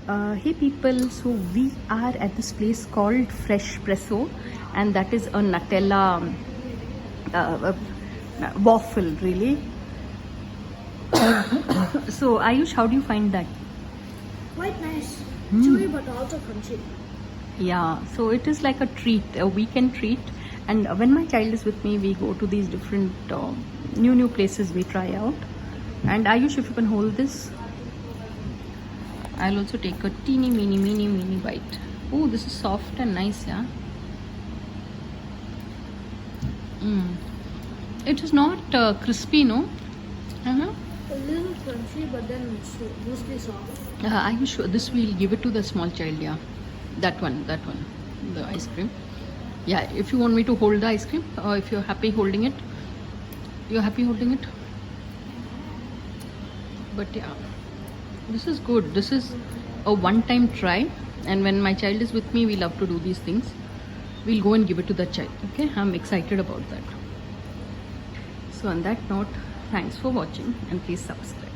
Hey people, so we are at this place called Fresh Presso, and that is a Nutella waffle, really. So Ayush, how do you find that? Quite nice. Chewy but also crunchy. Yeah, so it is like a treat, a weekend treat. And when my child is with me, we go to these different new places we try out. And Ayush, if you can hold this, I'll also take a teeny mini bite. Oh, this is soft and nice, yeah. It is not crispy, no? Uh-huh. A little crunchy but then mostly soft. Are you sure this will give it to the small child? Yeah, that one, the ice cream. Yeah, if you want me to hold the ice cream, or if you're happy holding it, you're happy holding it. But yeah, this is good. This is a one-time try, and when my child is with me, we love to do these things. We'll go and give it to the child. Okay, I'm excited about that. So on that note, thanks for watching, and please subscribe.